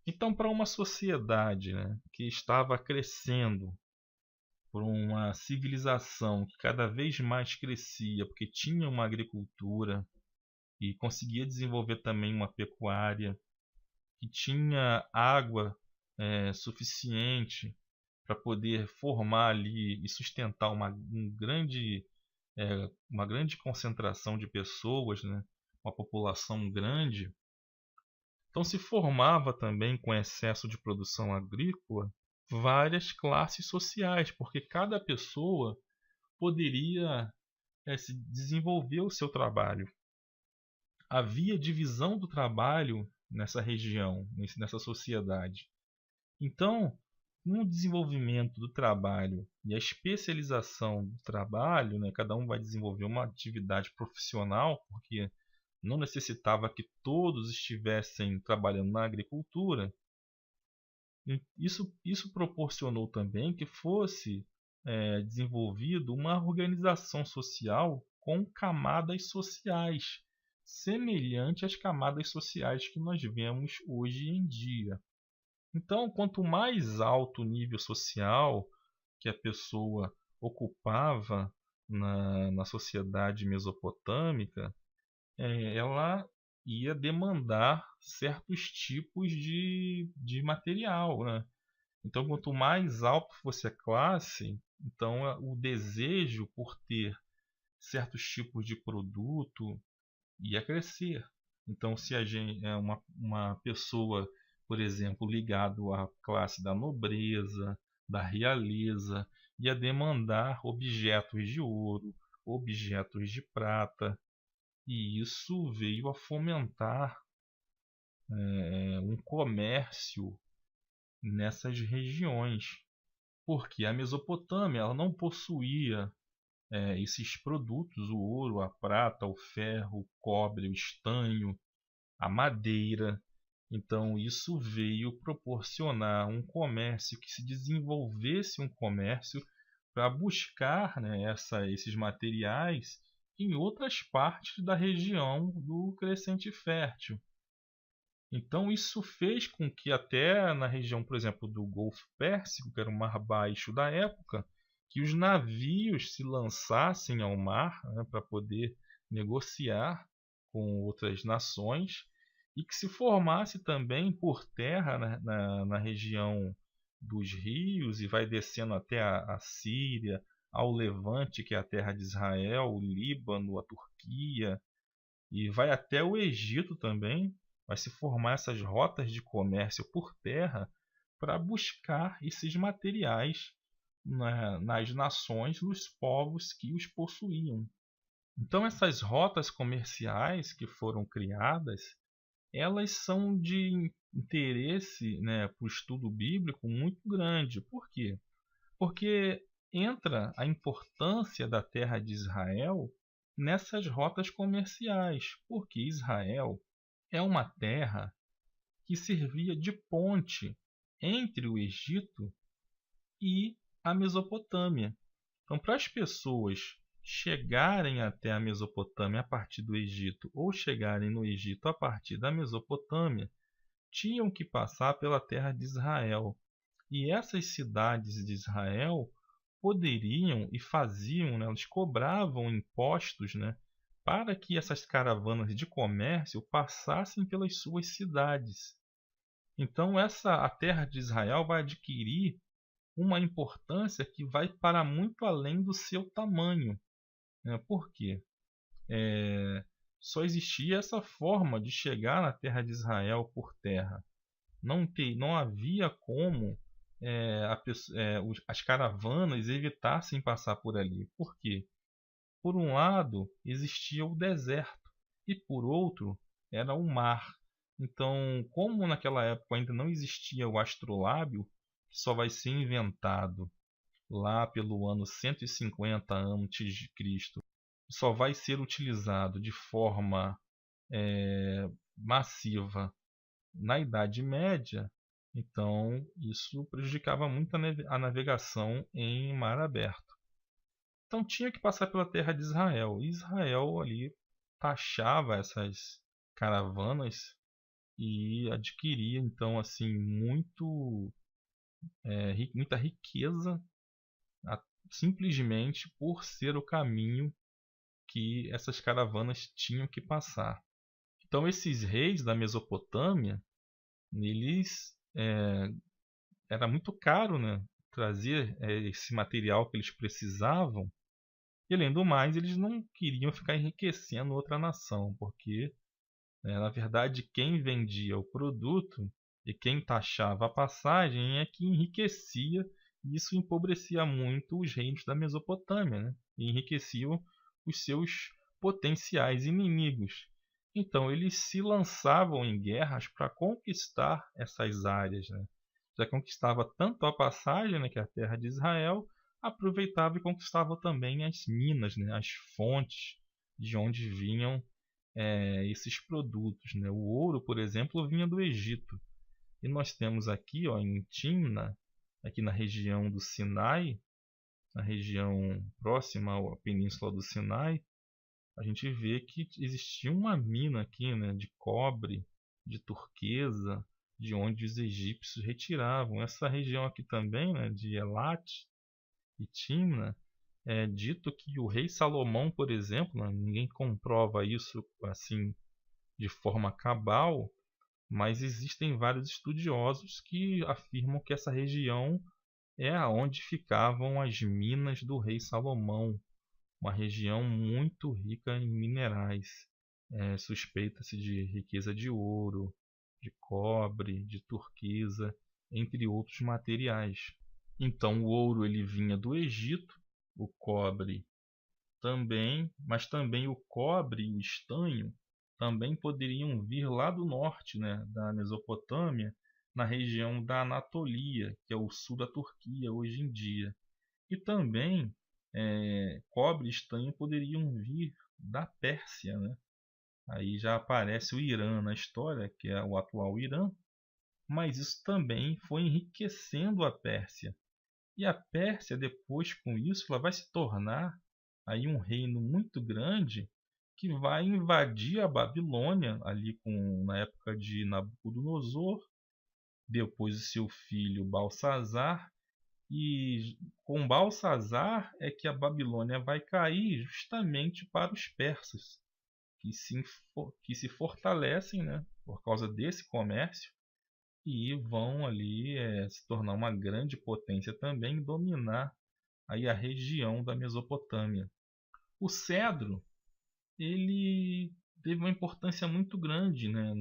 Então, para uma sociedade, né, que estava crescendo, por uma civilização que cada vez mais crescia, porque tinha uma agricultura e conseguia desenvolver também uma pecuária, que tinha água suficiente para poder formar ali e sustentar uma grande concentração de pessoas, né? Uma população grande. Então se formava também, com excesso de produção agrícola, várias classes sociais, porque cada pessoa poderia se desenvolver o seu trabalho. Havia divisão do trabalho nessa região, nessa sociedade. Então, com o desenvolvimento do trabalho e a especialização do trabalho, né, cada um vai desenvolver uma atividade profissional, porque não necessitava que todos estivessem trabalhando na agricultura. Isso proporcionou também que fosse desenvolvido uma organização social com camadas sociais, semelhante às camadas sociais que nós vemos hoje em dia. Então, quanto mais alto o nível social que a pessoa ocupava na sociedade mesopotâmica, ela ia demandar certos tipos de material, né? Então, quanto mais alto fosse a classe, então o desejo por ter certos tipos de produto ia crescer. Então, se a gente é uma pessoa, por exemplo, ligado à classe da nobreza, da realeza, ia demandar objetos de ouro, objetos de prata, e isso veio a fomentar um comércio nessas regiões, porque a Mesopotâmia ela não possuía esses produtos, o ouro, a prata, o ferro, o cobre, o estanho, a madeira. Então isso veio proporcionar um comércio que se desenvolvesse um comércio para buscar, né, esses materiais em outras partes da região do Crescente Fértil. Então isso fez com que até na região, por exemplo, do Golfo Pérsico, que era o mar baixo da época, que os navios se lançassem ao mar, né, para poder negociar com outras nações e que se formasse também por terra na região dos rios e vai descendo até a Síria, ao Levante, que é a terra de Israel, o Líbano, a Turquia, e vai até o Egito também. Vai se formar essas rotas de comércio por terra para buscar esses materiais nas nações, nos povos que os possuíam. Então essas rotas comerciais que foram criadas, elas são de interesse, né, para o estudo bíblico muito grande. Por quê? Porque entra a importância da terra de Israel nessas rotas comerciais, porque Israel é uma terra que servia de ponte entre o Egito e a Mesopotâmia. Então, para as pessoas chegarem até a Mesopotâmia a partir do Egito ou chegarem no Egito a partir da Mesopotâmia, tinham que passar pela terra de Israel. E essas cidades de Israel poderiam e faziam, né, eles cobravam impostos, né, para que essas caravanas de comércio passassem pelas suas cidades. Então a terra de Israel vai adquirir uma importância que vai para muito além do seu tamanho. Né? Por quê? Só existia essa forma de chegar na terra de Israel por terra. Não havia como as caravanas evitassem passar por ali. Por quê? Por um lado existia o deserto e por outro era o mar. Então, como naquela época ainda não existia o astrolábio, que só vai ser inventado lá pelo ano 150 a.C., só vai ser utilizado de forma massiva na Idade Média, então isso prejudicava muito a navegação em mar aberto. Então tinha que passar pela terra de Israel. E Israel ali taxava essas caravanas e adquiria então assim muita riqueza simplesmente por ser o caminho que essas caravanas tinham que passar. Então esses reis da Mesopotâmia, eles era muito caro, né, trazer esse material que eles precisavam. E além do mais, eles não queriam ficar enriquecendo outra nação, porque na verdade quem vendia o produto e quem taxava a passagem é que enriquecia, e isso empobrecia muito os reinos da Mesopotâmia, né? E enriqueciam os seus potenciais inimigos. Então eles se lançavam em guerras para conquistar essas áreas, né? Já conquistava tanto a passagem, né, que é a terra de Israel, aproveitava e conquistava também as minas, né, as fontes de onde vinham esses produtos, né? O ouro, por exemplo, vinha do Egito. E nós temos aqui, ó, em Timna, aqui na região do Sinai, na região próxima à península do Sinai, a gente vê que existia uma mina aqui, né, de cobre, de turquesa, de onde os egípcios retiravam. Essa região aqui também, né, de Elat e Timna, é dito que o rei Salomão, por exemplo, né, ninguém comprova isso assim de forma cabal, mas existem vários estudiosos que afirmam que essa região é onde ficavam as minas do rei Salomão, uma região muito rica em minerais. Suspeita-se de riqueza de ouro, de cobre, de turquesa, entre outros materiais. Então o ouro ele vinha do Egito, o cobre também, mas também o cobre e o estanho também poderiam vir lá do norte, né, da Mesopotâmia, na região da Anatolia, que é o sul da Turquia hoje em dia. E também cobre e estanho poderiam vir da Pérsia, né? Aí já aparece o Irã na história, que é o atual Irã, mas isso também foi enriquecendo a Pérsia. E a Pérsia, depois com isso, ela vai se tornar aí um reino muito grande que vai invadir a Babilônia ali na época de Nabucodonosor, depois o seu filho Balsazar, e com Balsazar é que a Babilônia vai cair justamente para os persas, que se fortalecem, né, por causa desse comércio e vão ali se tornar uma grande potência também e dominar aí a região da Mesopotâmia. O cedro ele teve uma importância muito grande, né,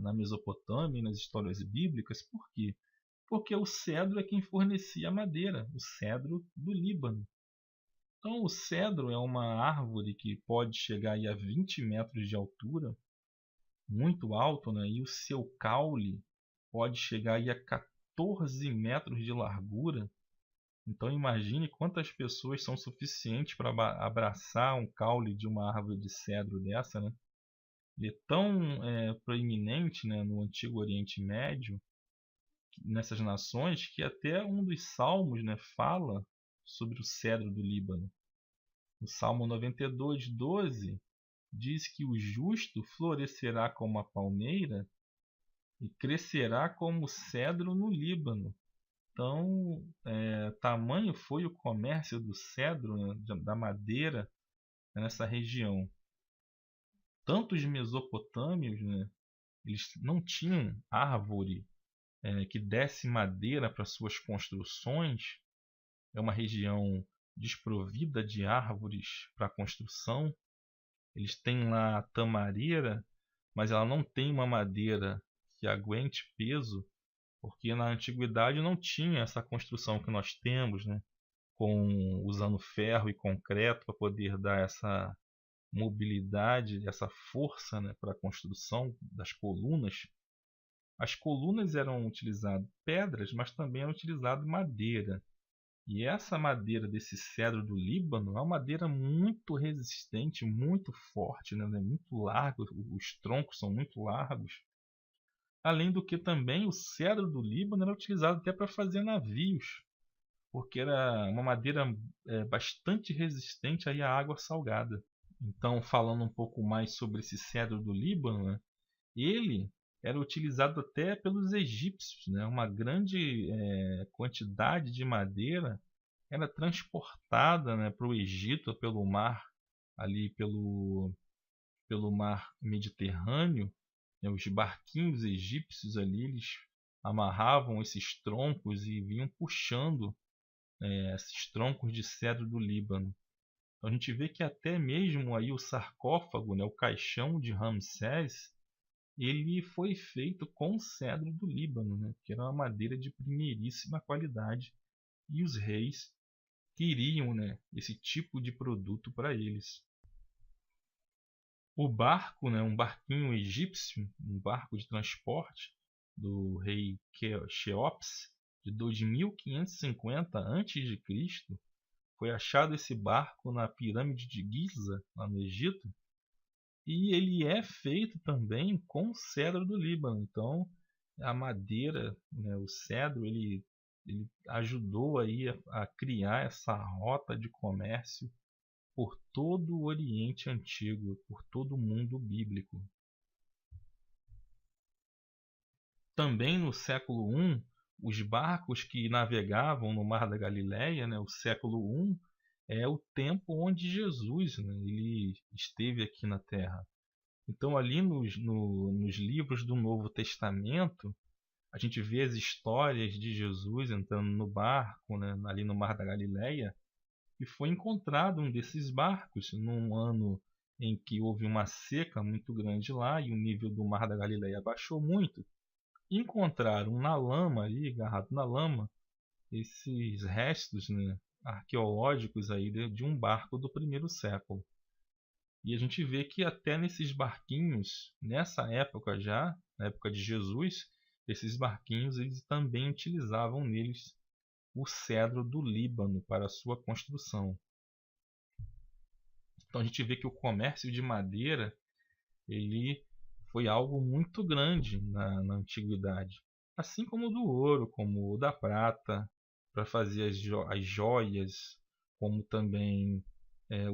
na Mesopotâmia e nas histórias bíblicas. Por quê? Porque o cedro é quem fornecia a madeira, o cedro do Líbano. Então o cedro é uma árvore que pode chegar aí a 20 metros de altura, muito alto, né, e o seu caule pode chegar aí a 14 metros de largura. Então imagine quantas pessoas são suficientes para abraçar um caule de uma árvore de cedro dessa, né? Ele é tão proeminente, né, no Antigo Oriente Médio, nessas nações, que até um dos salmos, né, fala sobre o cedro do Líbano. O Salmo 92, 12 diz que o justo florescerá como a palmeira e crescerá como o cedro no Líbano. Então, tamanho foi o comércio do cedro, né, da madeira, nessa região. Tanto os mesopotâmios, né, eles não tinham árvore que desse madeira para suas construções. É uma região desprovida de árvores para construção. Eles têm lá a tamareira, mas ela não tem uma madeira que aguente peso, porque na antiguidade não tinha essa construção que nós temos, né? Usando ferro e concreto para poder dar essa mobilidade, essa força, né, para a construção das colunas. As colunas eram utilizadas pedras, mas também era utilizado madeira. E essa madeira desse cedro do Líbano é uma madeira muito resistente, muito forte, né? Muito larga, os troncos são muito largos. Além do que também o cedro do Líbano era utilizado até para fazer navios. porque era uma madeira bastante resistente aí à água salgada. Então, falando um pouco mais sobre esse cedro do Líbano, né, ele era utilizado até pelos egípcios, né? Uma grande quantidade de madeira era transportada, né, para o Egito pelo mar, ali pelo mar Mediterrâneo, né? Os barquinhos egípcios ali, eles amarravam esses troncos e vinham puxando esses troncos de cedro do Líbano. Então a gente vê que até mesmo aí o sarcófago, né, o caixão de Ramsés, ele foi feito com cedro do Líbano, né, que era uma madeira de primeiríssima qualidade, e os reis queriam, né, esse tipo de produto para eles. O barco, né, um barquinho egípcio, um barco de transporte do rei Quéops, de 2550 a.C., foi achado esse barco na pirâmide de Giza, lá no Egito, e ele é feito também com cedro do Líbano. Então, a madeira, né, o cedro, ele ajudou aí a criar essa rota de comércio por todo o Oriente Antigo, por todo o mundo bíblico. Também no século I, os barcos que navegavam no Mar da Galileia, né, o século I, é o tempo onde Jesus, né, ele esteve aqui na Terra. Então, ali nos livros do Novo Testamento, a gente vê as histórias de Jesus entrando no barco, né, ali no Mar da Galileia, e foi encontrado um desses barcos num ano em que houve uma seca muito grande lá e o nível do Mar da Galileia baixou muito. Encontraram na lama ali, agarrado na lama, esses restos, né, arqueológicos aí de um barco do primeiro século. E a gente vê que até nesses barquinhos, nessa época já, na época de Jesus, esses barquinhos eles também utilizavam neles o cedro do Líbano para a sua construção. Então a gente vê que o comércio de madeira ele foi algo muito grande na antiguidade, assim como o do ouro, como o da prata, para fazer as joias, como também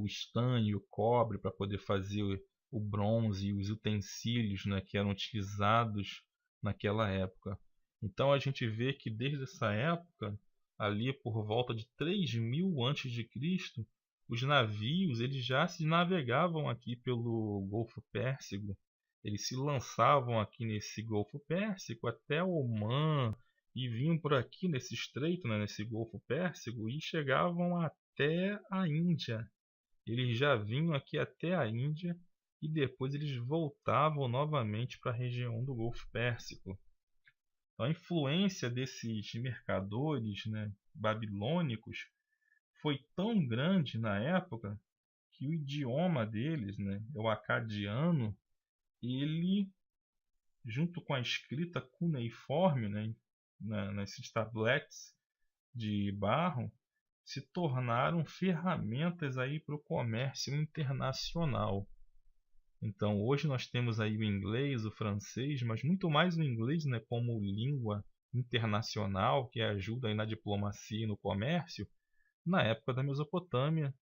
o estanho, o cobre, para poder fazer o bronze e os utensílios, né, que eram utilizados naquela época. Então a gente vê que desde essa época, ali por volta de 3000 a.C., os navios eles já se navegavam aqui pelo Golfo Pérsico. Eles se lançavam aqui nesse Golfo Pérsico até Omã e vinham por aqui nesse estreito, né, nesse Golfo Pérsico, e chegavam até a Índia. Eles já vinham aqui até a Índia e depois eles voltavam novamente para a região do Golfo Pérsico. Então, a influência desses mercadores, né, babilônicos foi tão grande na época que o idioma deles, né, o acadiano, ele, junto com a escrita cuneiforme, né, nesses tabletes de barro, se tornaram ferramentas aí para o comércio internacional. Então, hoje nós temos aí o inglês, o francês, mas muito mais o inglês, né, como língua internacional que ajuda aí na diplomacia e no comércio. Na época da Mesopotâmia,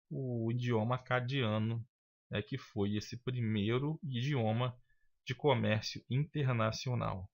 o idioma acadiano é que foi esse primeiro idioma de comércio internacional.